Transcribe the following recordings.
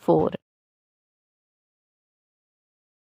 4।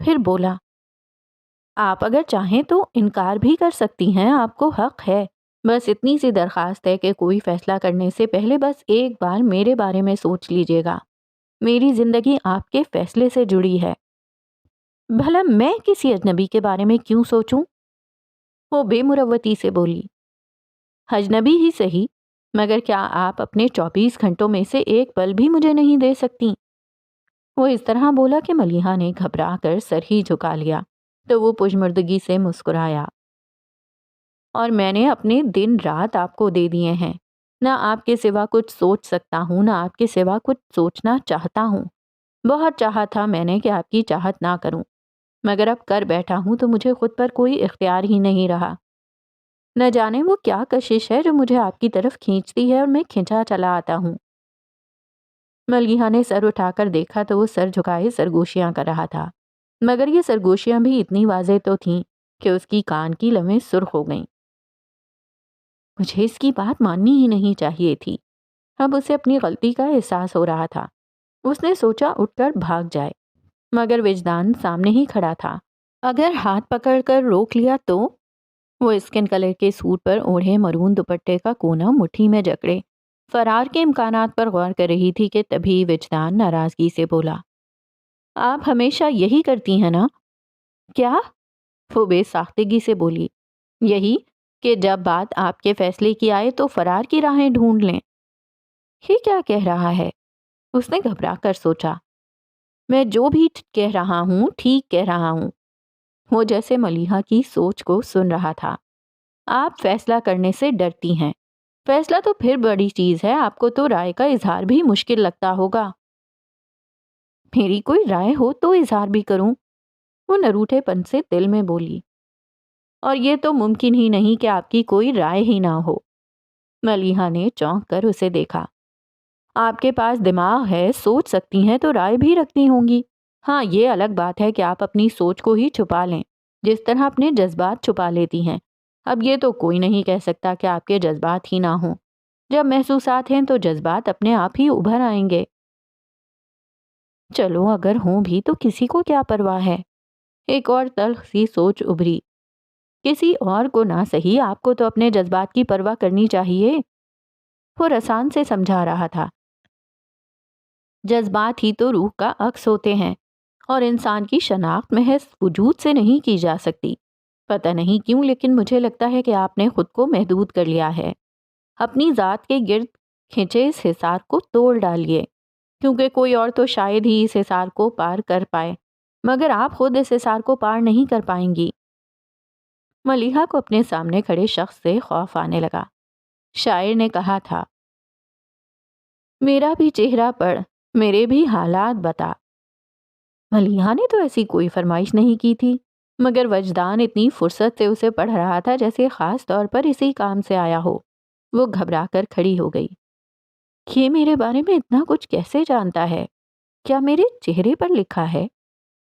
پھر بولا، آپ اگر چاہیں تو انکار بھی کر سکتی ہیں، آپ کو حق ہے۔ بس اتنی سی درخواست ہے کہ کوئی فیصلہ کرنے سے پہلے بس ایک بار میرے بارے میں سوچ لیجیے گا۔ میری زندگی آپ کے فیصلے سے جڑی ہے۔ بھلا میں کسی اجنبی کے بارے میں کیوں سوچوں؟ وہ بے مروتی سے بولی، اجنبی ہی صحیح، مگر کیا آپ اپنے 24 گھنٹوں میں سے ایک پل بھی مجھے نہیں دے سکتی؟ وہ اس طرح بولا کہ ملیحہ نے گھبرا کر سر ہی جھکا لیا تو وہ پشمردگی سے مسکرایا، اور میں نے اپنے دن رات آپ کو دے دیے ہیں، نہ آپ کے سوا کچھ سوچ سکتا ہوں، نہ آپ کے سوا کچھ سوچنا چاہتا ہوں۔ بہت چاہا تھا میں نے کہ آپ کی چاہت نہ کروں، مگر اب کر بیٹھا ہوں تو مجھے خود پر کوئی اختیار ہی نہیں رہا۔ نہ جانے وہ کیا کشش ہے جو مجھے آپ کی طرف کھینچتی ہے اور میں کھنچا چلا آتا ہوں۔ ملیحہ نے سر اٹھا کر دیکھا تو وہ سر جھکائے سرگوشیاں کر رہا تھا، مگر یہ سرگوشیاں بھی اتنی واضح تو تھیں کہ اس کی کان کی لویں سرخ ہو گئیں۔ مجھے اس کی بات ماننی ہی نہیں چاہیے تھی۔ اب اسے اپنی غلطی کا احساس ہو رہا تھا۔ اس نے سوچا اٹھ کر بھاگ جائے، مگر وجدان سامنے ہی کھڑا تھا۔ اگر ہاتھ پکڑ کر روک لیا تو؟ وہ اسکن کلر کے سوٹ پر اوڑھے مرون دوپٹے کا کونا مٹھی میں جکڑے فرار کے امکانات پر غور کر رہی تھی کہ تبھی وجدان ناراضگی سے بولا، آپ ہمیشہ یہی کرتی ہیں نا؟ کیا؟ وہ بے ساختگی سے بولی، یہی کہ جب بات آپ کے فیصلے کی آئے تو فرار کی راہیں ڈھونڈ لیں۔ یہ کیا کہہ رہا ہے؟ اس نے گھبرا کر سوچا۔ میں جو بھی کہہ رہا ہوں ٹھیک کہہ رہا ہوں۔ وہ جیسے ملیحہ کی سوچ کو سن رہا تھا۔ آپ فیصلہ کرنے سے ڈرتی ہیں۔ فیصلہ تو پھر بڑی چیز ہے، آپ کو تو رائے کا اظہار بھی مشکل لگتا ہوگا۔ میری کوئی رائے ہو تو اظہار بھی کروں، وہ نروٹھے پن سے دل میں بولی، اور یہ تو ممکن ہی نہیں کہ آپ کی کوئی رائے ہی نہ ہو۔ ملیحہ نے چونک کر اسے دیکھا۔ آپ کے پاس دماغ ہے، سوچ سکتی ہیں تو رائے بھی رکھتی ہوں گی۔ ہاں، یہ الگ بات ہے کہ آپ اپنی سوچ کو ہی چھپا لیں، جس طرح اپنے جذبات چھپا لیتی ہیں۔ اب یہ تو کوئی نہیں کہہ سکتا کہ آپ کے جذبات ہی نہ ہوں۔ جب محسوسات ہیں تو جذبات اپنے آپ ہی ابھر آئیں گے۔ چلو اگر ہوں بھی تو کسی کو کیا پرواہ ہے؟ ایک اور تلخ سی سوچ ابھری، کسی اور کو نہ صحیح، آپ کو تو اپنے جذبات کی پرواہ کرنی چاہیے۔ وہ رسان سے سمجھا رہا تھا، جذبات ہی تو روح کا عکس ہوتے ہیں، اور انسان کی شناخت محض وجود سے نہیں کی جا سکتی۔ پتہ نہیں کیوں لیکن مجھے لگتا ہے کہ آپ نے خود کو محدود کر لیا ہے۔ اپنی ذات کے گرد کھنچے اس حصار کو توڑ ڈالیے، کیونکہ کوئی اور تو شاید ہی اس حصار کو پار کر پائے، مگر آپ خود اس حصار کو پار نہیں کر پائیں گی۔ ملیحہ کو اپنے سامنے کھڑے شخص سے خوف آنے لگا۔ شاعر نے کہا تھا، میرا بھی چہرہ پڑھ، میرے بھی حالات بتا۔ ملیحہ نے تو ایسی کوئی فرمائش نہیں کی تھی، مگر وجدان اتنی فرصت سے اسے پڑھ رہا تھا جیسے خاص طور پر اسی کام سے آیا ہو۔ وہ گھبرا کر کھڑی ہو گئی۔ یہ میرے بارے میں اتنا کچھ کیسے جانتا ہے؟ کیا میرے چہرے پر لکھا ہے؟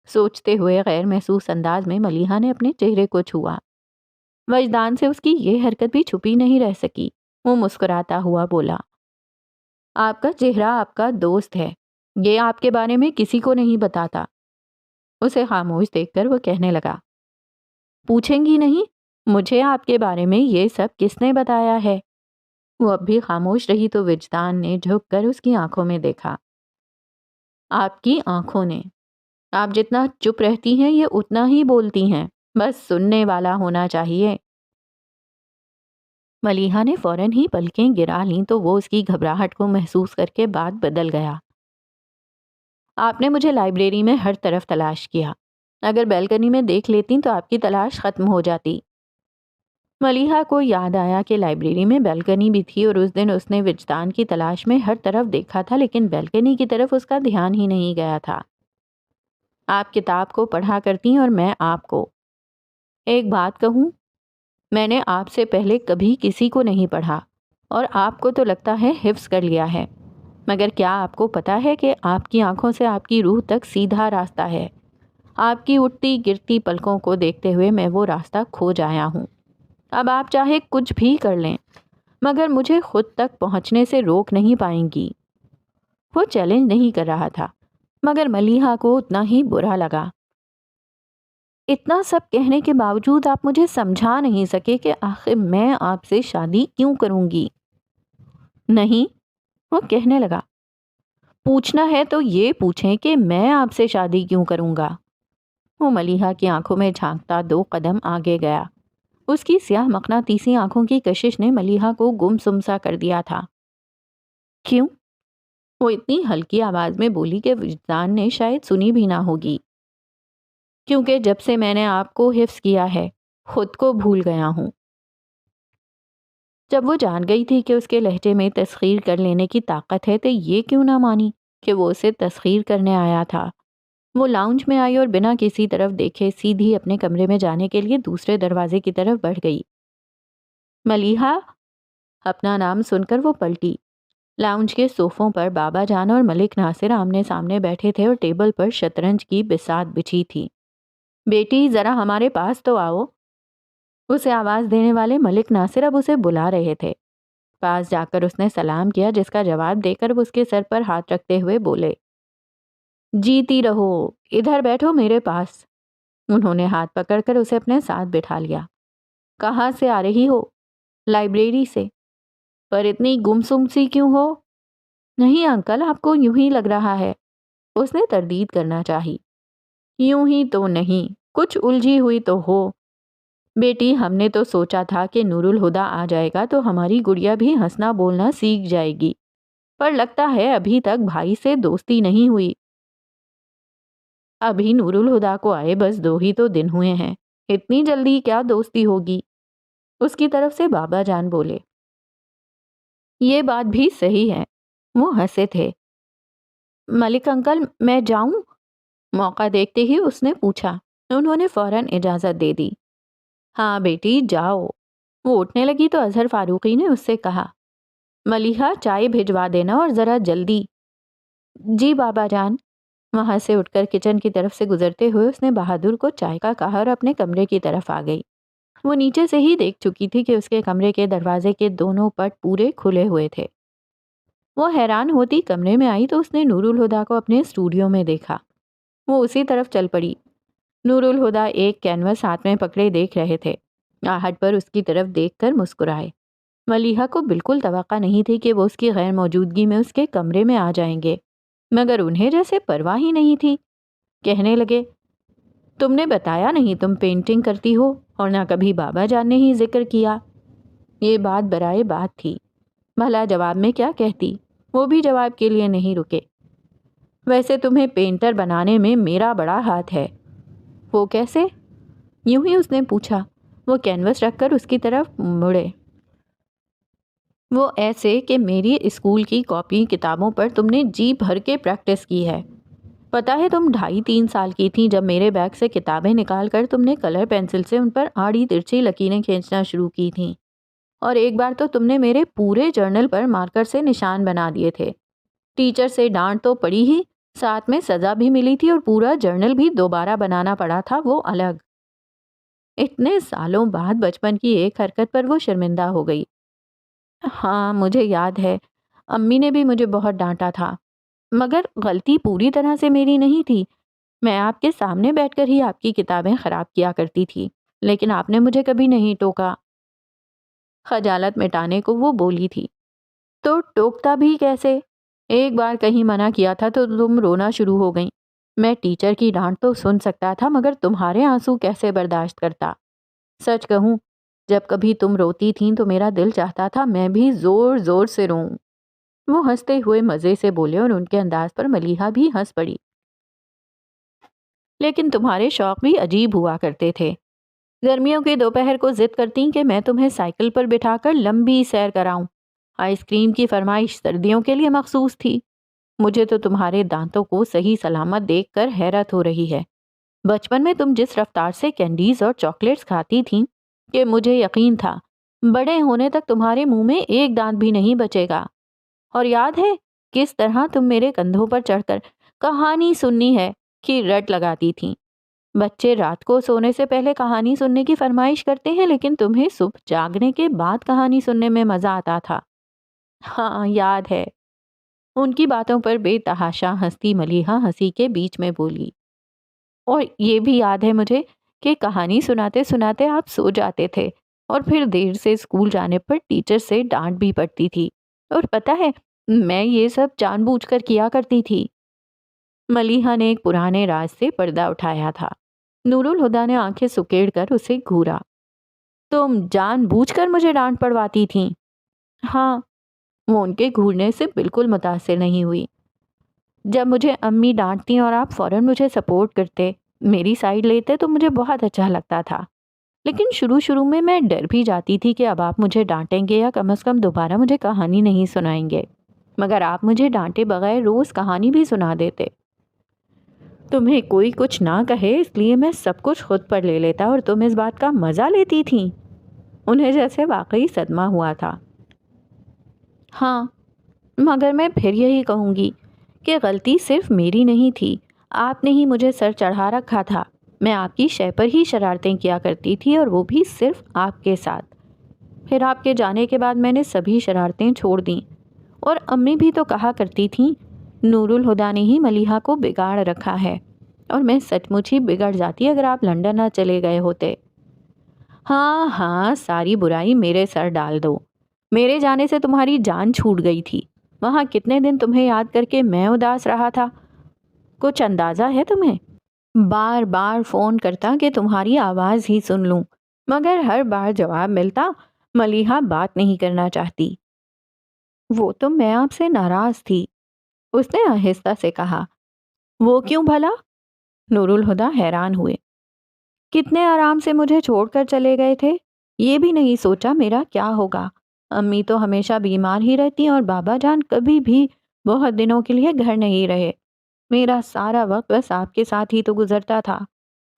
سوچتے ہوئے غیر محسوس انداز میں ملیحہ نے اپنے چہرے کو چھوا۔ وجدان سے اس کی یہ حرکت بھی چھپی نہیں رہ سکی۔ وہ مسکراتا ہوا بولا، آپ کا چہرہ آپ کا دوست ہے، یہ آپ کے بارے میں کسی کو نہیں بتاتا۔ اسے خاموش دیکھ کر وہ کہنے لگا، پوچھیں گی نہیں مجھے آپ کے بارے میں یہ سب کس نے بتایا ہے؟ وہ اب بھی خاموش رہی تو وجدان نے جھک کر اس کی آنکھوں میں دیکھا۔ آپ کی آنکھوں نے؟ آپ جتنا چپ رہتی ہیں یہ اتنا ہی بولتی ہیں، بس سننے والا ہونا چاہیے۔ ملیحہ نے فوراً ہی پلکیں گرا لیں تو وہ اس کی گھبراہٹ کو محسوس کر کے بات بدل گیا۔ آپ نے مجھے لائبریری میں ہر طرف تلاش کیا، اگر بیلکنی میں دیکھ لیتی تو آپ کی تلاش ختم ہو جاتی۔ ملیحہ کو یاد آیا کہ لائبریری میں بیلکنی بھی تھی اور اس دن اس نے وجدان کی تلاش میں ہر طرف دیکھا تھا، لیکن بیلکنی کی طرف اس کا دھیان ہی نہیں گیا تھا۔ آپ کتاب کو پڑھا کرتی اور میں آپ کو۔ ایک بات کہوں، میں نے آپ سے پہلے کبھی کسی کو نہیں پڑھا، اور آپ کو تو لگتا ہے حفظ کر لیا ہے، مگر کیا آپ کو پتا ہے کہ آپ کی آنکھوں سے آپ کی روح تک سیدھا راستہ ہے؟ آپ کی اٹھتی گرتی پلکوں کو دیکھتے ہوئے میں وہ راستہ کھو جایا ہوں۔ اب آپ چاہے کچھ بھی کر لیں، مگر مجھے خود تک پہنچنے سے روک نہیں پائیں گی۔ وہ چیلنج نہیں کر رہا تھا، مگر ملیحہ کو اتنا ہی برا لگا۔ اتنا سب کہنے کے باوجود آپ مجھے سمجھا نہیں سکے کہ آخر میں آپ سے شادی کیوں کروں گی؟ نہیں، وہ کہنے لگا، پوچھنا ہے تو یہ پوچھیں کہ میں آپ سے شادی کیوں کروں گا؟ وہ ملیحہ کی آنکھوں میں جھانکتا 2 قدم آگے گیا۔ اس کی سیاہ مقناطیسی آنکھوں کی کشش نے ملیحہ کو گم سا کر دیا تھا۔ کیوں؟ وہ اتنی ہلکی آواز میں بولی کہ وجدان نے شاید سنی بھی نہ ہوگی۔ کیونکہ جب سے میں نے آپ کو حفظ کیا ہے، خود کو بھول گیا ہوں۔ جب وہ جان گئی تھی کہ اس کے لہجے میں تسخیر کر لینے کی طاقت ہے تو یہ کیوں نہ مانی کہ وہ اسے تسخیر کرنے آیا تھا۔ وہ لاؤنج میں آئی اور بنا کسی طرف دیکھے سیدھی اپنے کمرے میں جانے کے لیے دوسرے دروازے کی طرف بڑھ گئی۔ ملیحہ، اپنا نام سن کر وہ پلٹی۔ لاؤنج کے صوفوں پر بابا جان اور ملک ناصر آمنے سامنے بیٹھے تھے اور ٹیبل پر شطرنج کی بساط بچھی تھی۔ بیٹی ذرا ہمارے پاس تو آؤ۔ اسے آواز دینے والے ملک ناصر اب اسے بلا رہے تھے۔ پاس جا کر اس نے سلام کیا، جس کا جواب دے کر وہ اس کے سر پر ہاتھ رکھتے ہوئے بولے، جیتی رہو، ادھر بیٹھو میرے پاس۔ انہوں نے ہاتھ پکڑ کر اسے اپنے ساتھ بٹھا لیا۔ کہاں سے آ رہی ہو؟ لائبریری سے۔ پر اتنی گمسم سی کیوں ہو؟ نہیں انکل، آپ کو یوں ہی لگ رہا ہے۔ اس نے تردید کرنا چاہی۔ یوں ہی تو نہیں، کچھ الجھی ہوئی تو ہو۔ بیٹی، ہم نے تو سوچا تھا کہ نور الہدا آ جائے گا تو ہماری گڑیا بھی ہنسنا بولنا سیکھ جائے گی، پر لگتا ہے ابھی تک بھائی سے دوستی نہیں ہوئی۔ ابھی نور الہدا کو آئے بس 2 ہی تو دن ہوئے ہیں، اتنی جلدی کیا دوستی ہوگی؟ اس کی طرف سے بابا جان بولے۔ یہ بات بھی صحیح ہے، وہ ہنسے تھے۔ ملک انکل، میں جاؤں؟ موقع دیکھتے ہی اس نے پوچھا۔ انہوں نے فوراً اجازت دے دی۔ ہاں بیٹی جاؤ۔ وہ اٹھنے لگی تو اظہر فاروقی نے اس سے کہا، ملیحہ چائے بھجوا دینا اور ذرا جلدی۔ جی بابا جان۔ وہاں سے اٹھ کر کچن کی طرف سے گزرتے ہوئے اس نے بہادر کو چائے کا کہا اور اپنے کمرے کی طرف آ گئی۔ وہ نیچے سے ہی دیکھ چکی تھی کہ اس کے کمرے کے دروازے کے دونوں پٹ پورے کھلے ہوئے تھے۔ وہ حیران ہوتی کمرے میں آئی تو اس نے نور الہدا کو اپنے اسٹوڈیو میں دیکھا۔ وہ اسی طرف چل پڑی۔ نور الہدا ایک کینوس ہاتھ میں پکڑے دیکھ رہے تھے۔ آہٹ پر اس کی طرف دیکھ کر مسکرائے۔ ملیحہ کو بالکل توقع نہیں تھی کہ وہ اس کی غیر موجودگی میں اس کے کمرے میں آ جائیں گے، مگر انہیں جیسے پرواہ ہی نہیں تھی۔ کہنے لگے، تم نے بتایا نہیں تم پینٹنگ کرتی ہو، اور نہ کبھی بابا جان نے ہی ذکر کیا۔ یہ بات برائے بات تھی، بھلا جواب میں کیا کہتی؟ وہ بھی جواب کے لیے نہیں رکے۔ ویسے تمہیں پینٹر بنانے میں میرا بڑا ہاتھ ہے۔ وہ کیسے؟ یوں ہی اس نے پوچھا۔ وہ کینوس رکھ کر اس کی طرف مڑے۔ وہ ایسے کہ میری اسکول کی کاپی کتابوں پر تم نے جی بھر کے پریکٹس کی ہے۔ پتہ ہے تم 2.5-3 سال کی تھیں جب میرے بیگ سے کتابیں نکال کر تم نے کلر پینسل سے ان پر آڑی ترچھی لکیریں کھینچنا شروع کی تھیں، اور ایک بار تو تم نے میرے پورے جرنل پر مارکر سے نشان بنا دیے تھے۔ ٹیچر سے ڈانٹ تو پڑی ہی، ساتھ میں سزا بھی ملی تھی اور پورا جرنل بھی دوبارہ بنانا پڑا تھا، وہ الگ۔ اتنے سالوں بعد بچپن کی ایک حرکت پر وہ شرمندہ ہو گئی۔ ہاں مجھے یاد ہے، امی نے بھی مجھے بہت ڈانٹا تھا، مگر غلطی پوری طرح سے میری نہیں تھی۔ میں آپ کے سامنے بیٹھ کر ہی آپ کی کتابیں خراب کیا کرتی تھی، لیکن آپ نے مجھے کبھی نہیں ٹوکا۔ خجالت مٹانے کو وہ بولی تھی، تو ٹوکتا بھی کیسے؟ ایک بار کہیں منع کیا تھا تو تم رونا شروع ہو گئیں۔ میں ٹیچر کی ڈانٹ تو سن سکتا تھا، مگر تمہارے آنسو کیسے برداشت کرتا؟ سچ کہوں، جب کبھی تم روتی تھیں تو میرا دل چاہتا تھا میں بھی زور زور سے روؤں۔ وہ ہنستے ہوئے مزے سے بولے اور ان کے انداز پر ملیحہ بھی ہنس پڑی۔ لیکن تمہارے شوق بھی عجیب ہوا کرتے تھے۔ گرمیوں کے دوپہر کو ضد کرتی کہ میں تمہیں سائیکل پر بٹھا کر لمبی سیر کراؤں۔ آئس کریم کی فرمائش سردیوں کے لیے مخصوص تھی۔ مجھے تو تمہارے دانتوں کو صحیح سلامت دیکھ کر حیرت ہو رہی ہے۔ بچپن میں تم جس رفتار سے کینڈیز اور چاکلیٹس کھاتی تھیں کہ مجھے یقین تھا بڑے ہونے تک تمہارے منہ میں ایک دانت بھی نہیں بچے گا۔ اور یاد ہے کس طرح تم میرے کندھوں پر چڑھ کر کہانی سننی ہے کہ رٹ لگاتی تھیں۔ بچے رات کو سونے سے پہلے کہانی سننے کی فرمائش کرتے ہیں، لیکن تمہیں صبح جاگنے کے بعد کہانی سننے میں مزہ آتا تھا۔ ہاں یاد ہے۔ ان کی باتوں پر بے تحاشا ہنستی ملیحہ ہنسی کے بیچ میں بولی، اور یہ بھی یاد ہے مجھے کہ کہانی سناتے سناتے آپ سو جاتے تھے اور پھر دیر سے اسکول جانے پر ٹیچر سے ڈانٹ بھی پڑتی تھی، اور پتہ ہے میں یہ سب جان بوجھ کر کیا کرتی تھی۔ ملیحہ نے ایک پرانے راز سے پردہ اٹھایا تھا۔ نور الہدیٰ نے آنکھیں سکیڑ کر اسے گھورا۔ تم جان بوجھ کر مجھے ڈانٹ پڑواتی تھیں؟ ہاں۔ وہ ان کے گھورنے سے بالکل متاثر نہیں ہوئی۔ جب مجھے امی ڈانٹتی اور آپ فوراً مجھے سپورٹ کرتے، میری سائیڈ لیتے تو مجھے بہت اچھا لگتا تھا، لیکن شروع میں ڈر بھی جاتی تھی کہ اب آپ مجھے ڈانٹیں گے یا کم از کم دوبارہ مجھے کہانی نہیں سنائیں گے، مگر آپ مجھے ڈانٹے بغیر روز کہانی بھی سنا دیتے۔ تمہیں کوئی کچھ نہ کہے اس لیے میں سب کچھ خود پر لے لیتا اور تم اس بات کا مزہ لیتی تھیں۔ انہیں جیسے واقعی صدمہ ہوا تھا۔ ہاں، مگر میں پھر یہی کہوں گی کہ غلطی صرف میری نہیں تھی، آپ نے ہی مجھے سر چڑھا رکھا تھا۔ میں آپ کی شے پر ہی شرارتیں کیا کرتی تھی اور وہ بھی صرف آپ کے ساتھ۔ پھر آپ کے جانے کے بعد میں نے سبھی شرارتیں چھوڑ دیں، اور امی بھی تو کہا کرتی تھیں نور الہدیٰ نے ہی ملیحہ کو بگاڑ رکھا ہے، اور میں سچ مچ ہی بگڑ جاتی اگر آپ لندن نہ چلے گئے ہوتے۔ ہاں ہاں، ساری برائی میرے سر ڈال دو۔ میرے جانے سے تمہاری جان چھوٹ گئی تھی۔ وہاں کتنے دن تمہیں یاد کر کے میں اداس رہا تھا، کچھ اندازہ ہے تمہیں؟ بار بار فون کرتا کہ تمہاری آواز ہی سن لوں، مگر ہر بار جواب ملتا ملیحہ بات نہیں کرنا چاہتی۔ وہ تو میں آپ سے ناراض تھی، اس نے آہستہ سے کہا۔ وہ کیوں بھلا؟ نور الہدیٰ حیران ہوئے۔ کتنے آرام سے مجھے چھوڑ کر چلے گئے تھے، یہ بھی نہیں سوچا میرا کیا ہوگا۔ امی تو ہمیشہ بیمار ہی رہتی اور بابا جان کبھی بھی بہت دنوں کے لیے گھر نہیں رہے۔ میرا سارا وقت بس آپ کے ساتھ ہی تو گزرتا تھا۔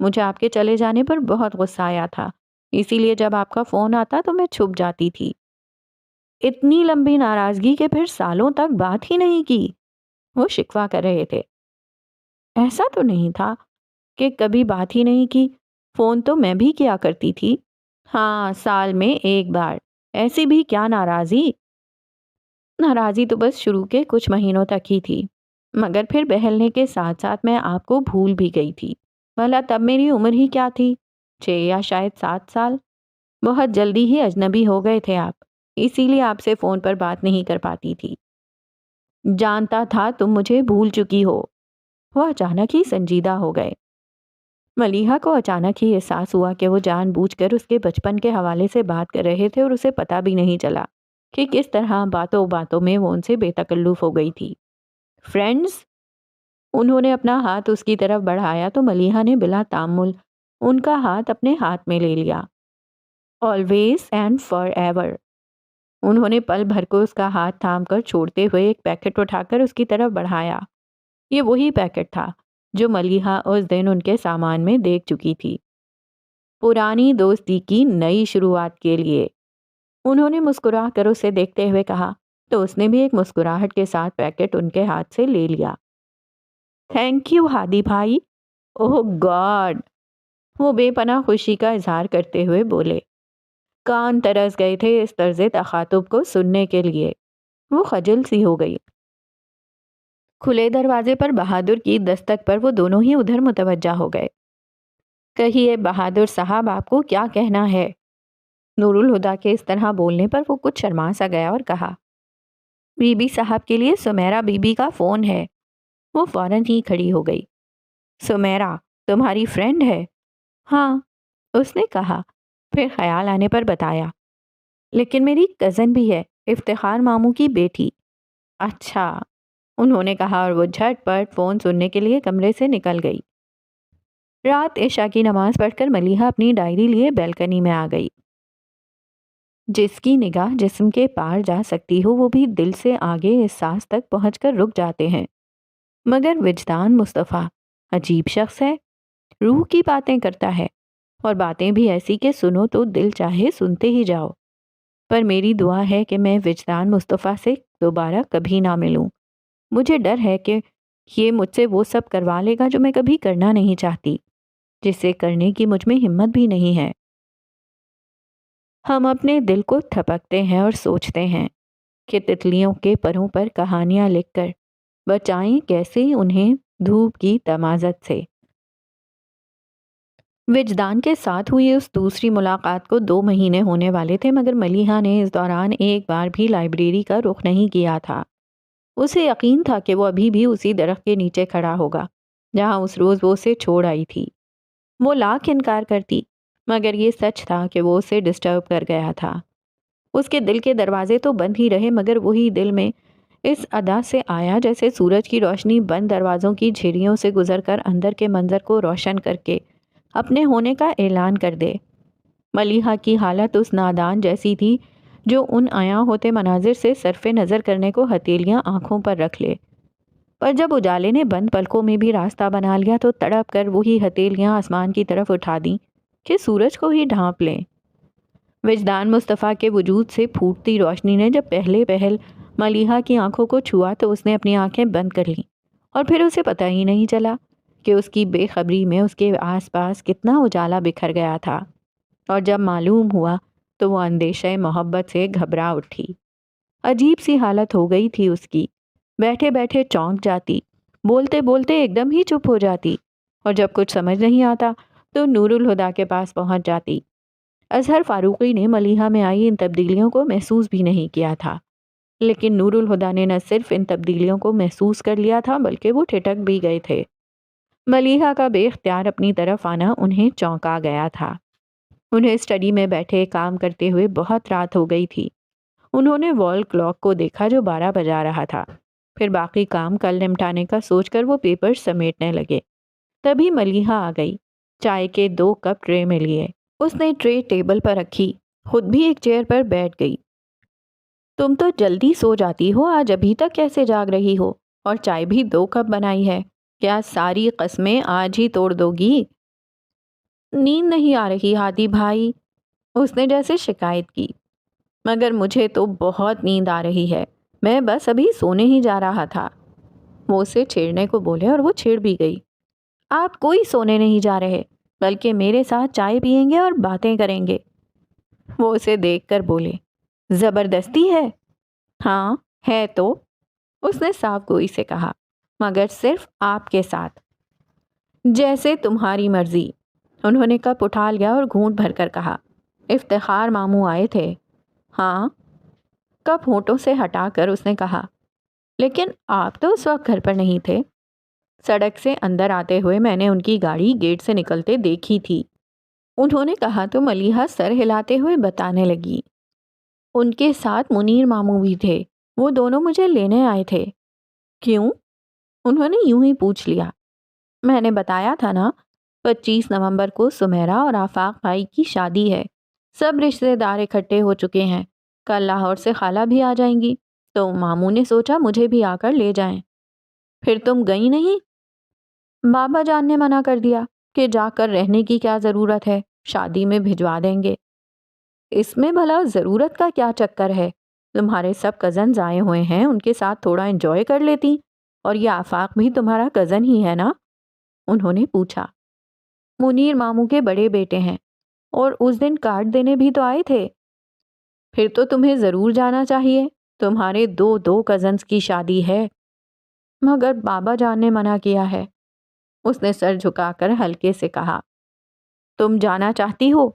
مجھے آپ کے چلے جانے پر بہت غصہ آیا تھا، اسی لیے جب آپ کا فون آتا تو میں چھپ جاتی تھی۔ اتنی لمبی ناراضگی کہ پھر سالوں تک بات ہی نہیں کی؟ وہ شکوہ کر رہے تھے۔ ایسا تو نہیں تھا کہ کبھی بات ہی نہیں کی، فون تو میں بھی کیا کرتی تھی۔ ہاں، سال میں ایک بار۔ ایسی بھی کیا ناراضی؟ ناراضی تو بس شروع کے کچھ مہینوں تک ہی تھی، مگر پھر بہلنے کے ساتھ ساتھ میں آپ کو بھول بھی گئی تھی۔ بھلا تب میری عمر ہی کیا تھی، 6 یا شاید 7 سال۔ بہت جلدی ہی اجنبی ہو گئے تھے آپ، اسی لیے آپ سے فون پر بات نہیں کر پاتی تھی۔ جانتا تھا تم مجھے بھول چکی ہو۔ وہ اچانک ہی سنجیدہ ہو گئے۔ ملیحہ کو اچانک ہی احساس ہوا کہ وہ جان بوجھ کر اس کے بچپن کے حوالے سے بات کر رہے تھے اور اسے پتہ بھی نہیں چلا کہ کس طرح باتوں باتوں میں وہ ان سے بے تکلف ہو گئی تھی۔ فرینڈز؟ انہوں نے اپنا ہاتھ اس کی طرف بڑھایا تو ملیحہ نے بلا تعمل ان کا ہاتھ اپنے ہاتھ میں لے لیا۔ Always and for ever. انہوں نے پل بھر کو اس کا ہاتھ تھام کر چھوڑتے ہوئے ایک پیکٹ اٹھا کر اس کی طرف بڑھایا۔ یہ وہی پیکٹ تھا جو ملیحہ اس دن ان کے سامان میں دیکھ چکی تھی۔ پرانی دوستی کی نئی شروعات کے لیے۔ انہوں نے مسکرا کر اسے دیکھتے ہوئے کہا، تو اس نے بھی ایک مسکراہٹ کے ساتھ پیکٹ ان کے ہاتھ سے لے لیا۔ تھینک یو ہادی بھائی۔ اوہ گاڈ! وہ بے پناہ خوشی کا اظہار کرتے ہوئے بولے۔ کان ترس گئے تھے اس طرز تخاطب کو سننے کے لیے۔ وہ خجل سی ہو گئی۔ کھلے دروازے پر بہادر کی دستک پر وہ دونوں ہی ادھر متوجہ ہو گئے۔ کہیے بہادر صاحب، آپ کو کیا کہنا ہے؟ نور الہدیٰ کے اس طرح بولنے پر وہ کچھ شرما سا گیا اور کہا، بی بی صاحب کے لیے سمیرہ بی بی کا فون ہے۔ وہ فوراً ہی کھڑی ہو گئی۔ سمیرہ تمہاری فرینڈ ہے؟ ہاں، اس نے کہا، پھر خیال آنے پر بتایا، لیکن میری کزن بھی ہے، افتخار ماموں کی بیٹی۔ اچھا، انہوں نے کہا اور وہ جھٹ پٹ فون سننے کے لیے کمرے سے نکل گئی۔ رات عشاء کی نماز پڑھ کر ملیحہ اپنی ڈائری لیے بیلکنی میں آ گئی۔ جس کی نگاہ جسم کے پار جا سکتی ہو وہ بھی دل سے آگے احساس تک پہنچ کر رک جاتے ہیں، مگر وجدان مصطفیٰ عجیب شخص ہے، روح کی باتیں کرتا ہے، اور باتیں بھی ایسی کہ سنو تو دل چاہے سنتے ہی جاؤ۔ پر میری دعا ہے کہ میں وجدان مصطفیٰ سے دوبارہ کبھی نہ ملوں۔ مجھے ڈر ہے کہ یہ مجھ سے وہ سب کروا لے گا جو میں کبھی کرنا نہیں چاہتی، جسے کرنے کی مجھ میں ہمت بھی نہیں ہے۔ ہم اپنے دل کو تھپکتے ہیں اور سوچتے ہیں کہ تتلیوں کے پروں پر کہانیاں لکھ کر بچائیں کیسے انہیں دھوپ کی تمازت سے۔ وجدان کے ساتھ ہوئی اس دوسری ملاقات کو 2 مہینے ہونے والے تھے، مگر ملیحہ نے اس دوران ایک بار بھی لائبریری کا رخ نہیں کیا تھا۔ اسے یقین تھا کہ وہ ابھی بھی اسی درخت کے نیچے کھڑا ہوگا جہاں اس روز وہ اسے چھوڑ آئی تھی۔ وہ لاکھ انکار کرتی، مگر یہ سچ تھا کہ وہ اسے ڈسٹرب کر گیا تھا۔ اس کے دل کے دروازے تو بند ہی رہے، مگر وہی دل میں اس ادا سے آیا جیسے سورج کی روشنی بند دروازوں کی جھریوں سے گزر کر اندر کے منظر کو روشن کر کے اپنے ہونے کا اعلان کر دے۔ ملیحہ کی حالت اس نادان جیسی تھی جو ان عیاں ہوتے مناظر سے صرف نظر کرنے کو ہتھیلیاں آنکھوں پر رکھ لے، پر جب اجالے نے بند پلکوں میں بھی راستہ بنا لیا تو تڑپ کر وہی ہتھیلیاں آسمان کی طرف اٹھا دیں کہ سورج کو ہی ڈھانپ لیں۔ وجدان مصطفیٰ کے وجود سے پھوٹتی روشنی نے جب پہلے پہل ملیحہ کی آنکھوں کو چھوا تو اس نے اپنی آنکھیں بند کر لیں، اور پھر اسے پتہ ہی نہیں چلا کہ اس کی بے خبری میں اس کے آس پاس کتنا اجالا بکھر گیا تھا، اور جب معلوم ہوا تو وہ اندیشہ محبت سے گھبرا اٹھی۔ عجیب سی حالت ہو گئی تھی اس کی، بیٹھے بیٹھے چونک جاتی، بولتے بولتے ایک دم ہی چپ ہو جاتی، اور جب کچھ سمجھ نہیں آتا تو نور الہدیٰ کے پاس پہنچ جاتی۔ اظہر فاروقی نے ملیحہ میں آئی ان تبدیلیوں کو محسوس بھی نہیں کیا تھا، لیکن نور الہدیٰ نے نہ صرف ان تبدیلیوں کو محسوس کر لیا تھا بلکہ وہ ٹھٹک بھی گئے تھے۔ ملیحہ کا بے اختیار اپنی طرف آنا انہیں چونکا گیا تھا۔ انہیں اسٹڈی میں بیٹھے کام کرتے ہوئے بہت رات ہو گئی تھی۔ انہوں نے وال کلاک کو دیکھا جو 12 بجا رہا تھا، پھر باقی کام کل نمٹانے کا سوچ کر وہ پیپر سمیٹنے لگے۔ تبھی ملیحہ آ گئی، چائے کے 2 کپ ٹرے میں لیے۔ اس نے ٹرے ٹیبل پر رکھی، خود بھی ایک چیئر پر بیٹھ گئی۔ تم تو جلدی سو جاتی ہو، آج ابھی تک کیسے جاگ رہی ہو؟ اور چائے بھی 2 کپ بنائی ہے، کیا ساری قسمیں آج ہی توڑ دو گی؟ نیند نہیں آ رہی ہادی بھائی، اس نے جیسے شکایت کی، مگر مجھے تو بہت نیند آ رہی ہے، میں بس ابھی سونے ہی جا رہا تھا۔ وہ اسے چھیڑنے کو بولے اور وہ چھیڑ بھی گئی۔ آپ کوئی سونے نہیں جا رہے، بلکہ میرے ساتھ چائے پیئیں گے اور باتیں کریں گے۔ وہ اسے دیکھ کر بولے، زبردستی ہے؟ ہاں ہے تو، اس نے صاف گوئی سے کہا، مگر صرف آپ کے ساتھ۔ جیسے تمہاری مرضی۔ انہوں نے کپ اٹھا لیا اور گھونٹ بھر کر کہا، افتخار ماموں آئے تھے؟ ہاں۔ کپ ہونٹوں سے ہٹا کر اس نے کہا، لیکن آپ تو اس وقت گھر پر نہیں تھے۔ سڑک سے اندر آتے ہوئے میں نے ان کی گاڑی گیٹ سے نکلتے دیکھی تھی، انہوں نے کہا تو ملیحہ سر ہلاتے ہوئے بتانے لگی، ان کے ساتھ منیر ماموں بھی تھے، وہ دونوں مجھے لینے آئے تھے۔ کیوں؟ انہوں نے یوں ہی پوچھ لیا۔ میں نے بتایا تھا نا، 25 نومبر کو سمیرہ اور آفاق بھائی کی شادی ہے، سب رشتہ دار اکٹھے ہو چکے ہیں، کل لاہور سے خالہ بھی آ جائیں گی، تو ماموں نے سوچا مجھے بھی آ کر لے جائیں۔ پھر تم گئی نہیں؟ بابا جان نے منع کر دیا کہ جا کر رہنے کی کیا ضرورت ہے، شادی میں بھجوا دیں گے۔ اس میں بھلا ضرورت کا کیا چکر ہے؟ تمہارے سب کزنز آئے ہوئے ہیں، ان کے ساتھ تھوڑا انجوائے کر لیتی، اور یہ آفاق بھی تمہارا کزن ہی ہے نا؟ انہوں نے پوچھا۔ منیر ماموں کے بڑے بیٹے ہیں، اور اس دن کارڈ دینے بھی تو آئے تھے۔ پھر تو تمہیں ضرور جانا چاہیے، تمہارے 2 کزنز کی شادی ہے۔ مگر بابا جان نے منع کیا ہے، اس نے سر جھکا کر ہلکے سے کہا۔ تم جانا چاہتی ہو؟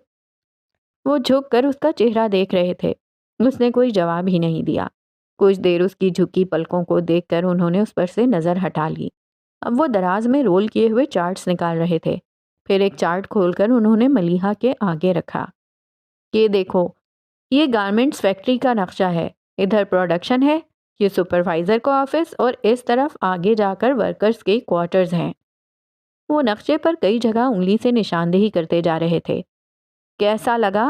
وہ جھک کر اس کا چہرہ دیکھ رہے تھے، اس نے کوئی جواب ہی نہیں دیا۔ کچھ دیر اس کی جھکی پلکوں کو دیکھ کر انہوں نے اس پر سے نظر ہٹا لی۔ اب وہ دراز میں رول کیے ہوئے چارٹس نکال رہے تھے، پھر ایک چارٹ کھول کر انہوں نے ملیحہ کے آگے رکھا۔ یہ دیکھو، یہ گارمنٹس فیکٹری کا نقشہ ہے، ادھر پروڈکشن ہے، یہ سپروائزر کا آفس، اور اس طرف آگے جا کر ورکرز کے کوارٹرز ہیں۔ وہ نقشے پر کئی جگہ انگلی سے نشاندہی کرتے جا رہے تھے۔ کیسا لگا؟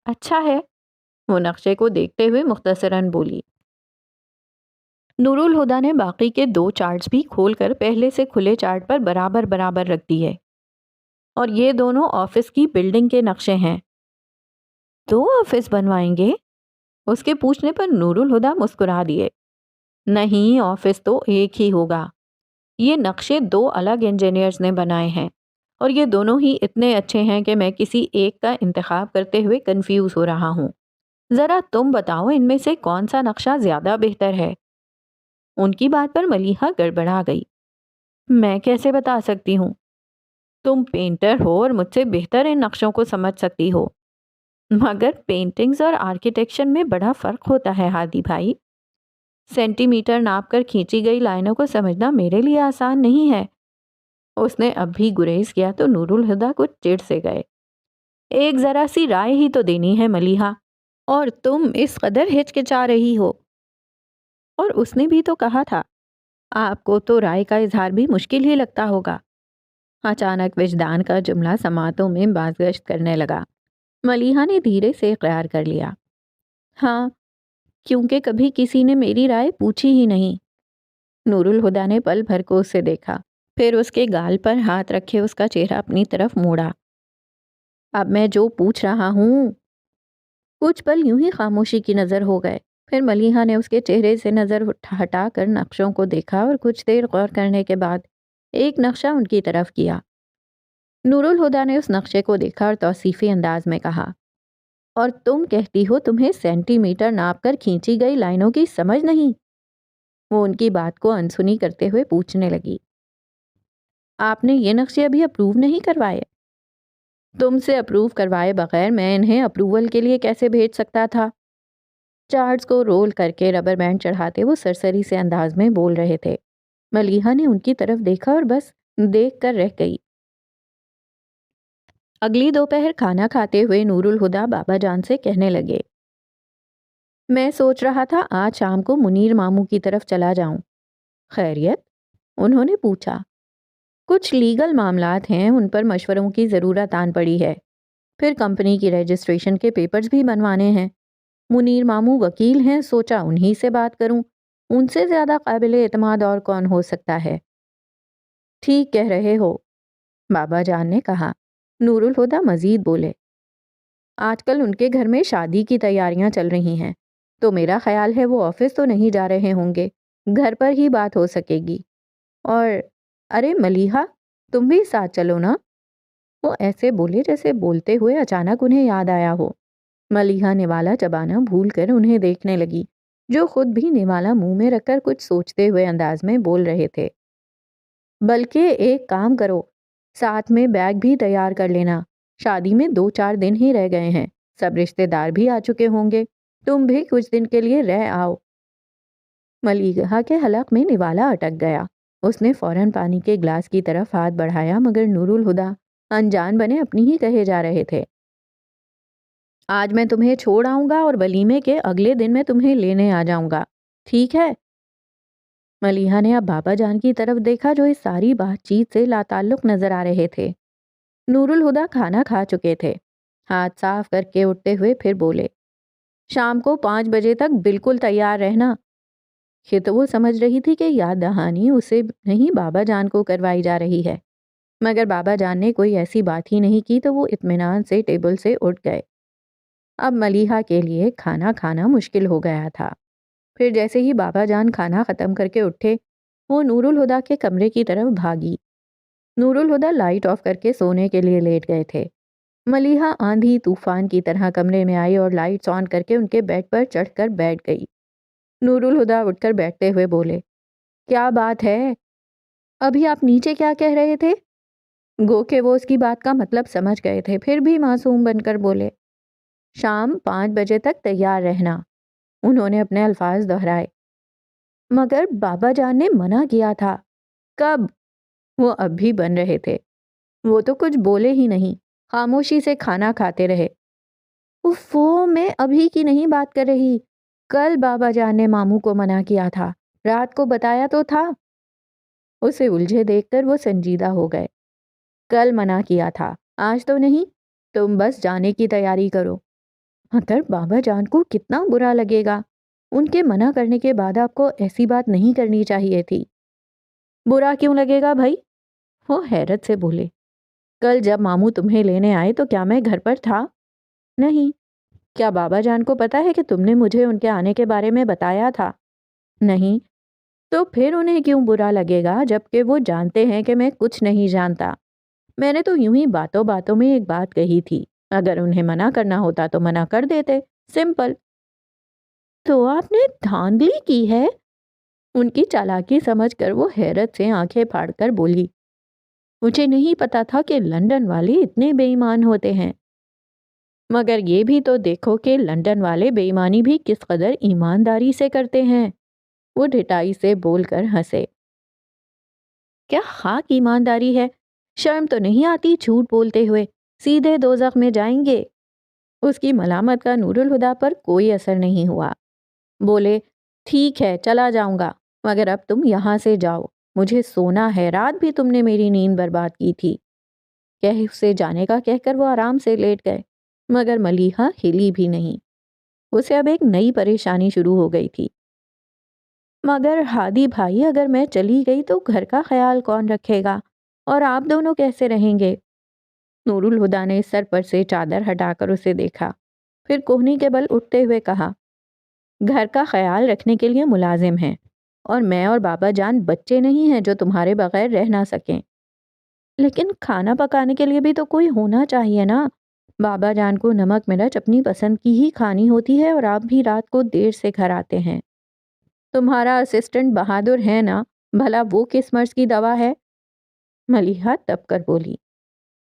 اچھا ہے، وہ نقشے کو دیکھتے ہوئے مختصراً بولی۔ نور الہدیٰ نے باقی کے 2 چارٹس بھی کھول کر پہلے سے کھلے چارٹ پر برابر برابر رکھ دیے۔ اور یہ دونوں آفس کی بلڈنگ کے نقشے ہیں۔ 2 آفس بنوائیں گے؟ اس کے پوچھنے پر نور الہدیٰ مسکرا دیے۔ نہیں، آفس تو ایک ہی ہوگا۔ یہ نقشے 2 الگ انجینئرز نے بنائے ہیں، اور یہ دونوں ہی اتنے اچھے ہیں کہ میں کسی ایک کا انتخاب کرتے ہوئے کنفیوز ہو رہا ہوں۔ ذرا تم بتاؤ ان میں سے کون سا نقشہ زیادہ بہتر ہے؟ ان کی بات پر ملیحہ گڑبڑا گئی۔ میں کیسے بتا سکتی ہوں؟ تم پینٹر ہو اور مجھ سے بہتر ان نقشوں کو سمجھ سکتی ہو، مگر پینٹنگز اور آرکیٹیکچر میں بڑا فرق ہوتا ہے ہادی بھائی۔ سینٹی میٹر ناپ کر کھینچی گئی لائنوں کو سمجھنا میرے لیے آسان نہیں ہے۔ اس نے اب بھی گریز کیا تو نور الہدیٰ کچھ چڑ سے گئے۔ ایک ذرا سی رائے ہی تو دینی ہے ملیحہ، اور تم اس قدر ہچکچا رہی ہو۔ اور اس نے بھی تو کہا تھا، آپ کو تو رائے کا اظہار بھی مشکل ہی لگتا ہوگا۔ اچانک وجدان کا جملہ سماعتوں میں بازگشت کرنے لگا۔ ملیحہ نے دھیرے سے اقرار کر لیا، ہاں، کیونکہ کبھی کسی نے میری رائے پوچھی ہی نہیں۔ نور الہدیٰ نے پل بھر کو اسے دیکھا، پھر اس کے گال پر ہاتھ رکھے اس کا چہرہ اپنی طرف موڑا۔ اب میں جو پوچھ رہا ہوں۔ کچھ پل یوں ہی خاموشی کی نظر ہو گئے، پھر ملیحہ نے اس کے چہرے سے نظر ہٹا کر نقشوں کو دیکھا اور کچھ دیر غور کرنے کے بعد ایک نقشہ ان کی طرف کیا۔ نور الہدیٰ نے اس نقشے کو دیکھا اور توصیفی انداز میں کہا، اور تم کہتی ہو تمہیں سینٹی میٹر ناپ کر کھینچی گئی لائنوں کی سمجھ نہیں؟ وہ ان کی بات کو انسنی کرتے ہوئے پوچھنے لگی، آپ نے یہ نقشے ابھی اپروو نہیں کروائے؟ تم سے اپروو کروائے بغیر میں انہیں اپروول کے لیے کیسے بھیج سکتا تھا؟ چارٹس کو رول کر کے ربر بینڈ چڑھاتے وہ سرسری سے انداز میں بول رہے تھے۔ ملیحہ نے ان کی طرف دیکھا اور بس دیکھ کر رہ گئی۔ اگلی دوپہر کھانا کھاتے ہوئے نور الہدیٰ بابا جان سے کہنے لگے، میں سوچ رہا تھا آج شام کو منیر ماموں کی طرف چلا جاؤں۔ خیریت؟ انہوں نے پوچھا۔ کچھ لیگل معاملات ہیں، ان پر مشوروں کی ضرورت آن پڑی ہے، پھر کمپنی کی رجسٹریشن کے پیپرز بھی بنوانے ہیں۔ منیر ماموں وکیل ہیں، سوچا انہی سے بات کروں، ان سے زیادہ قابل اعتماد اور کون ہو سکتا ہے۔ ٹھیک کہہ رہے ہو، بابا جان نے کہا۔ نور الہدیٰ مزید بولے، آج کل ان کے گھر میں شادی کی تیاریاں چل رہی ہیں، تو میرا خیال ہے وہ آفس تو نہیں جا رہے ہوں گے، گھر پر ہی بات ہو سکے گی۔ اور ارے ملیحہ، تم بھی ساتھ چلو نا۔ وہ ایسے بولے جیسے بولتے ہوئے اچانک انہیں یاد آیا ہو۔ ملیحہ نوالا چبانا بھول کر انہیں دیکھنے لگی، جو خود بھی نوالا منہ میں رکھ کر کچھ سوچتے ہوئے انداز میں بول رہے تھے۔ بلکہ ایک کام کرو، ساتھ میں بیگ بھی تیار کر لینا، شادی میں 2-4 دن ہی رہ گئے ہیں، سب رشتے دار بھی آ چکے ہوں گے، تم بھی کچھ دن کے لیے رہ آؤ۔ ملیحہ کے حلق میں نوالا اٹک گیا۔ اس نے فوراً پانی کے گلاس کی طرف ہاتھ بڑھایا، مگر نور الہدیٰ انجان بنے اپنی ہی کہے جا رہے تھے۔ آج میں تمہیں چھوڑ آؤں گا اور ولیمے کے اگلے دن میں تمہیں لینے آ جاؤں گا، ٹھیک ہے؟ ملیحہ نے اب بابا جان کی طرف دیکھا، جو اس ساری بات چیت سے لاتعلق نظر آ رہے تھے۔ نور الہدیٰ کھانا کھا چکے تھے، ہاتھ صاف کر کے اٹھتے ہوئے پھر بولے، شام کو 5 بجے تک بالکل تیار رہنا۔ یہ تو وہ سمجھ رہی تھی کہ یاد دہانی اسے نہیں بابا جان کو کروائی جا رہی ہے، مگر بابا جان نے کوئی ایسی بات ہی نہیں کی تو وہ اطمینان سے ٹیبل سے اٹھ گئے۔ اب ملیحہ کے لیے کھانا کھانا مشکل ہو گیا تھا۔ پھر جیسے ہی بابا جان کھانا ختم کر کے اٹھے، وہ نور الہدیٰ کے کمرے کی طرف بھاگی۔ نور الہدیٰ لائٹ آف کر کے سونے کے لیے لیٹ گئے تھے۔ ملیحہ آندھی طوفان کی طرح کمرے میں آئی اور لائٹس آن کر کے ان کے بیڈ پر چڑھ کر بیٹھ گئی۔ نور الہدیٰ اٹھ کر بیٹھتے ہوئے بولے، کیا بات ہے؟ ابھی آپ نیچے کیا کہہ رہے تھے؟ گو کہ وہ اس کی بات کا مطلب سمجھ گئے تھے، پھر بھی معصوم بن کر بولے، شام 5 بجے تک تیار رہنا۔ انہوں نے اپنے الفاظ دہرائے۔ مگر بابا جان نے منع کیا تھا۔ کب؟ وہ اب بھی بن رہے تھے۔ وہ تو کچھ بولے ہی نہیں، خاموشی سے کھانا کھاتے رہے۔ وہ میں ابھی کی نہیں بات کر رہی، کل بابا جان نے ماموں کو منع کیا تھا، رات کو بتایا تو تھا۔ اسے الجھے دیکھ کر وہ سنجیدہ ہو گئے۔ کل منع کیا تھا، آج تو نہیں، تم بس جانے کی تیاری کرو۔ مگر بابا جان کو کتنا برا لگے گا، ان کے منع کرنے کے بعد آپ کو ایسی بات نہیں کرنی چاہیے تھی۔ برا کیوں لگے گا بھائی؟ وہ حیرت سے بولے، کل جب ماموں تمہیں لینے آئے تو کیا میں گھر پر تھا؟ نہیں۔ کیا بابا جان کو پتا ہے کہ تم نے مجھے ان کے آنے کے بارے میں بتایا تھا؟ نہیں۔ تو پھر انہیں کیوں برا لگے گا جبکہ وہ جانتے ہیں کہ میں کچھ نہیں جانتا؟ میں نے تو یوں ہی باتوں باتوں میں ایک بات کہی تھی، اگر انہیں منع کرنا ہوتا تو منع کر دیتے، سمپل۔ تو آپ نے دھاندلی کی ہے؟ ان کی چالاکی سمجھ کر وہ حیرت سے آنکھیں پھاڑ کر بولی، مجھے نہیں پتا تھا کہ لندن والے اتنے بے ایمان ہوتے ہیں۔ مگر یہ بھی تو دیکھو کہ لندن والے بے ایمانی بھی کس قدر ایمانداری سے کرتے ہیں۔ وہ ڈھٹائی سے بول کر ہنسے۔ کیا خاک ایمانداری ہے، شرم تو نہیں آتی جھوٹ بولتے ہوئے، سیدھے دوزخ میں جائیں گے۔ اس کی ملامت کا نور الہدیٰ پر کوئی اثر نہیں ہوا۔ بولے، ٹھیک ہے چلا جاؤں گا، مگر اب تم یہاں سے جاؤ، مجھے سونا ہے، رات بھی تم نے میری نیند برباد کی تھی۔ کہہ اسے جانے کا کہہ کر وہ آرام سے لیٹ گئے، مگر ملیحہ ہلی بھی نہیں۔ اسے اب ایک نئی پریشانی شروع ہو گئی تھی۔ مگر ہادی بھائی، اگر میں چلی گئی تو گھر کا خیال کون رکھے گا، اور آپ دونوں کیسے رہیں گے؟ نور الہدیٰ نے سر پر سے چادر ہٹا کر اسے دیکھا، پھر کوہنی کے بل اٹھتے ہوئے کہا، گھر کا خیال رکھنے کے لیے ملازم ہیں، اور میں اور بابا جان بچے نہیں ہیں جو تمہارے بغیر رہ نہ سکیں۔ لیکن کھانا پکانے کے لیے بھی تو کوئی ہونا چاہیے نا۔ بابا جان کو نمک مرچ اپنی پسند کی ہی کھانی ہوتی ہے، اور آپ بھی رات کو دیر سے گھر آتے ہیں۔ تمہارا اسسٹنٹ بہادر ہے نا، بھلا وہ کس مرض کی دوا ہے؟ ملیحہ تپ کر بولی،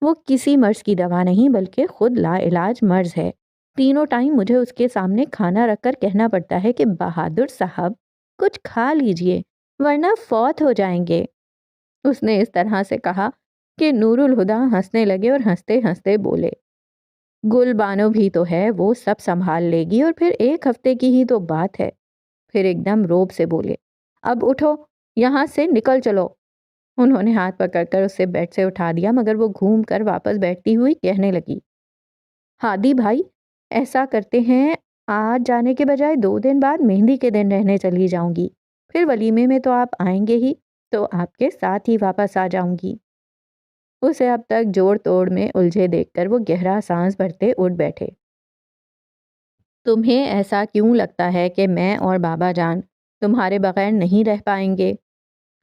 وہ کسی مرض کی دوا نہیں بلکہ خود لا علاج مرض ہے۔ تینوں ٹائم مجھے اس کے سامنے کھانا رکھ کر کہنا پڑتا ہے کہ بہادر صاحب کچھ کھا لیجئے ورنہ فوت ہو جائیں گے۔ اس نے اس طرح سے کہا کہ نور الہدیٰ ہنسنے لگے اور ہنستے ہنستے بولے، گل بانو بھی تو ہے، وہ سب سنبھال لے گی، اور پھر ایک ہفتے کی ہی تو بات ہے۔ پھر ایک دم روب سے بولے، اب اٹھو، یہاں سے نکل چلو۔ انہوں نے ہاتھ پکڑ کر اسے بیڈ سے اٹھا دیا، مگر وہ گھوم کر واپس بیٹھتی ہوئی کہنے لگی، ہادی بھائی ایسا کرتے ہیں، آج جانے کے بجائے 2 دن بعد مہندی کے دن رہنے چلی جاؤں گی، پھر ولیمے میں تو آپ آئیں گے ہی، تو آپ کے ساتھ ہی واپس آ جاؤں گی۔ اسے اب تک جوڑ توڑ میں الجھے دیکھ کر وہ گہرا سانس بھرتے اٹھ بیٹھے۔ تمہیں ایسا کیوں لگتا ہے کہ میں اور بابا جان تمہارے بغیر نہیں رہ پائیں گے؟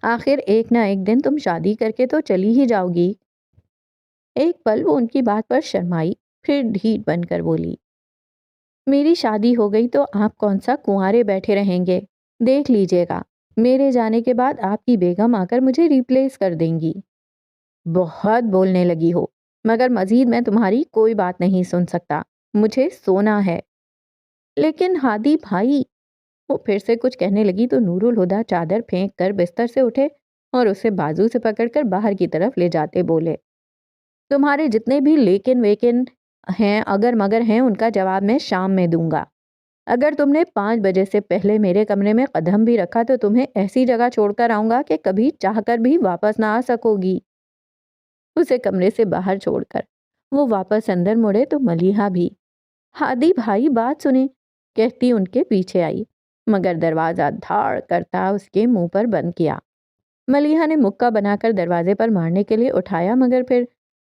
آخر ایک نہ ایک دن تم شادی کر کے تو چلی ہی جاؤ گی۔ ایک پل وہ ان کی بات پر شرمائی، پھر ڈھیٹ بن کر بولی، میری شادی ہو گئی تو آپ کون سا کنوارے بیٹھے رہیں گے؟ دیکھ لیجئے گا، میرے جانے کے بعد آپ کی بیگم آ کر مجھے ریپلیس کر دیں گی۔ بہت بولنے لگی ہو، مگر مزید میں تمہاری کوئی بات نہیں سن سکتا، مجھے سونا ہے۔ لیکن ہادی بھائی، وہ پھر سے کچھ کہنے لگی تو نور الہدیٰ چادر پھینک کر بستر سے اٹھے اور اسے بازو سے پکڑ کر باہر کی طرف لے جاتے بولے، تمہارے جتنے بھی لیکن ویکن ہیں اگر مگر ہیں ان کا جواب میں شام میں دوں گا۔ اگر تم نے 5 بجے سے پہلے میرے کمرے میں قدم بھی رکھا تو تمہیں ایسی جگہ چھوڑ کر آؤں گا کہ کبھی چاہ کر بھی واپس نہ آ سکو گی۔ اسے کمرے سے باہر چھوڑ کر وہ واپس اندر مڑے تو ملیحہ بھی، ہادی بھائی بات سنیں، کہتی ان کے پیچھے آئی، مگر دروازہ دھاڑ کرتا اس کے منہ پر بند کیا۔ ملیحہ نے مکہ بنا کر دروازے پر مارنے کے لیے اٹھایا، مگر پھر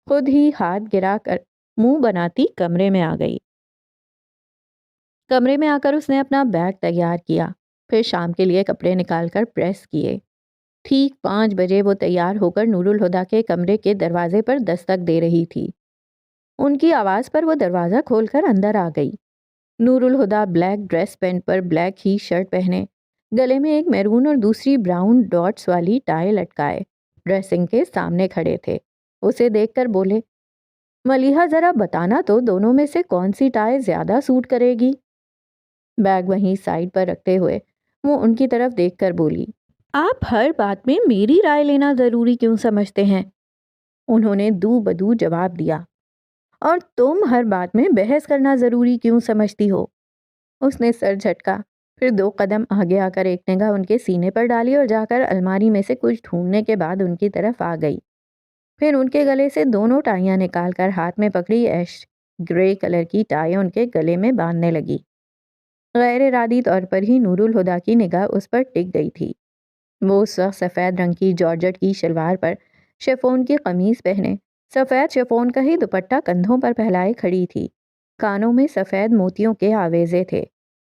خود ہی ہاتھ گرا کر منہ بناتی کمرے میں آ گئی۔ کمرے میں آ کر اس نے اپنا بیگ تیار کیا، پھر شام کے لیے کپڑے نکال کر پریس کیے۔ ٹھیک 5 بجے وہ تیار ہو کر نور الہدیٰ کے کمرے کے دروازے پر دستک دے رہی تھی۔ ان کی آواز پر وہ دروازہ کھول کر اندر آ گئی۔ نور الہدیٰ بلیک ڈریس پینٹ پر بلیک ہی شرٹ پہنے، گلے میں ایک میرون اور دوسری براؤن ڈاٹس والی ٹائی لٹکائے ڈریسنگ کے سامنے کھڑے تھے۔ اسے دیکھ کر بولے، ملیحہ ذرا بتانا تو دونوں میں سے کون سی ٹائی زیادہ سوٹ کرے گی؟ بیگ وہیں سائڈ پر رکھتے ہوئے وہ ان کی طرف دیکھ کر بولی، آپ ہر بات میں میری رائے لینا ضروری کیوں سمجھتے ہیں؟ انہوں نے دو بدو جواب دیا، اور تم ہر بات میں بحث کرنا ضروری کیوں سمجھتی ہو؟ اس نے سر جھٹکا، پھر 2 قدم آگے آ کر ایک نگاہ ان کے سینے پر ڈالی اور جا کر الماری میں سے کچھ ڈھونڈنے کے بعد ان کی طرف آ گئی۔ پھر ان کے گلے سے دونوں ٹائیاں نکال کر ہاتھ میں پکڑی ایش گرے کلر کی ٹائی ان کے گلے میں باندھنے لگی۔ غیر ارادی طور پر ہی نور الہدیٰ کی نگاہ اس پر ٹک گئی تھی۔ وہ اس وقت سفید رنگ کی جارجٹ کی شلوار پر شیفون کی قمیض پہنے، سفید شیفون کا ہی دوپٹہ کندھوں پر پھیلائے کھڑی تھی۔ کانوں میں سفید موتیوں کے آویزے تھے،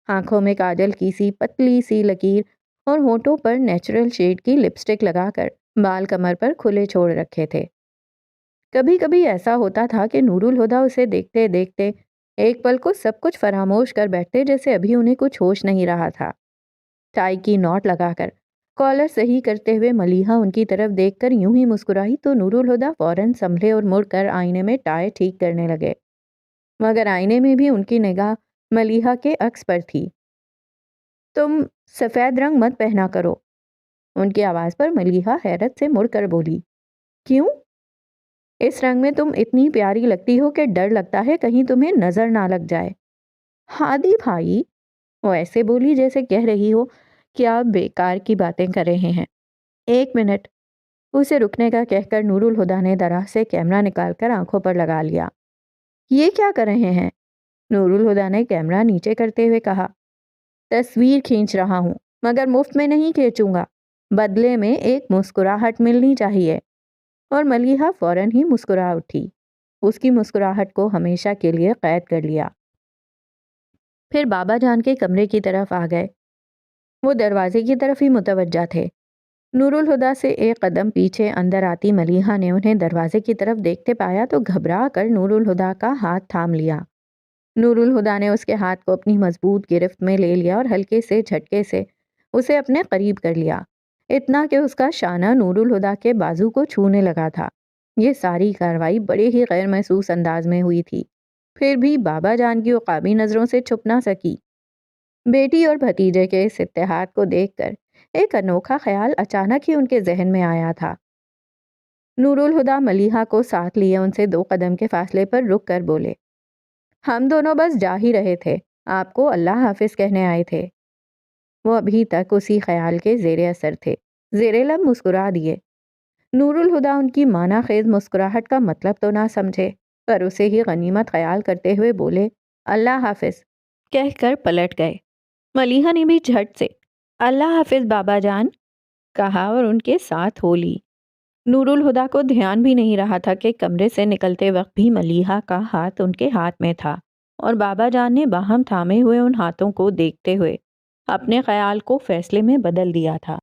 آنکھوں میں کاجل کی سی پتلی سی لکیر اور ہونٹوں پر نیچرل شیڈ کی لپسٹک لگا کر بال کمر پر کھلے چھوڑ رکھے تھے۔ کبھی کبھی ایسا ہوتا تھا کہ نور الہدیٰ اسے دیکھتے دیکھتے ایک پل کو سب کچھ فراموش کر بیٹھتے، جیسے ابھی انہیں کچھ ہوش نہیں رہا تھا۔ ٹائی کی نوٹ لگا کر کالر صحیح کرتے ہوئے ملیحہ ان کی طرف دیکھ کر یوں ہی مسکرائی تو نور الہدیٰ فوراً سنبھلے اور مڑ کر آئینے میں ٹائی ٹھیک کرنے لگے، مگر آئینے میں بھی ان کی نگاہ ملیحہ کے عکس پر تھی۔ تم سفید رنگ مت پہنا کرو، ان کی آواز پر ملیحہ حیرت سے مڑ کر بولی۔ کیوں؟ اس رنگ میں تم اتنی پیاری لگتی ہو کہ ڈر لگتا ہے کہیں تمہیں نظر نہ لگ جائے۔ ہادی بھائی، وہ ایسے بولی جیسے کہہ رہی ہو کہ آپ بیکار کی باتیں کر رہے ہیں۔ ایک منٹ، اسے رکنے کا کہہ کر نور الہدیٰ نے دراز سے کیمرہ نکال کر آنکھوں پر لگا لیا۔ یہ کیا کر رہے ہیں؟ نور الہدیٰ نے کیمرہ نیچے کرتے ہوئے کہا۔ تصویر کھینچ رہا ہوں، مگر مفت میں نہیں کھینچوں گا، بدلے میں ایک مسکراہٹ ملنی چاہیے۔ اور ملیحہ فوراً ہی مسکرا اٹھی۔ اس کی مسکراہٹ کو ہمیشہ کے لیے قید کر لیا۔ پھر بابا جان کے کمرے کی طرف آ گئے۔ وہ دروازے کی طرف ہی متوجہ تھے۔ نور الہدیٰ سے ایک قدم پیچھے اندر آتی ملیحہ نے انہیں دروازے کی طرف دیکھتے پایا تو گھبرا کر نور الہدیٰ کا ہاتھ تھام لیا۔ نور الہدیٰ نے اس کے ہاتھ کو اپنی مضبوط گرفت میں لے لیا اور ہلکے سے جھٹکے سے اسے اپنے قریب کر لیا، اتنا کہ اس کا شانہ نور الہدیٰ کے بازو کو چھونے لگا تھا۔ یہ ساری کارروائی بڑے ہی غیر محسوس انداز میں ہوئی تھی، پھر بھی بابا جان کی عقابی نظروں سے چھپ نہ سکی۔ بیٹی اور بھتیجے کے اس اتحاد کو دیکھ کر ایک انوکھا خیال اچانک ہی ان کے ذہن میں آیا تھا۔ نور الہدیٰ ملیحہ کو ساتھ لیے ان سے 2 قدم کے فاصلے پر رک کر بولے، ہم دونوں بس جا ہی رہے تھے، آپ کو اللہ حافظ کہنے آئے تھے۔ وہ ابھی تک اسی خیال کے زیر اثر تھے، زیر لب مسکرا دیے۔ نور الہدیٰ ان کی معنی خیز مسکراہٹ کا مطلب تو نہ سمجھے، پر اسے ہی غنیمت خیال کرتے ہوئے بولے، اللہ حافظ کہہ کر پلٹ گئے۔ ملیحہ نے بھی جھٹ سے اللہ حافظ بابا جان کہا اور ان کے ساتھ ہو لی۔ نور الہدیٰ کو دھیان بھی نہیں رہا تھا کہ کمرے سے نکلتے وقت بھی ملیحہ کا ہاتھ ان کے ہاتھ میں تھا اور بابا جان نے باہم تھامے ہوئے ان ہاتھوں کو دیکھتے ہوئے اپنے خیال کو فیصلے میں بدل دیا تھا۔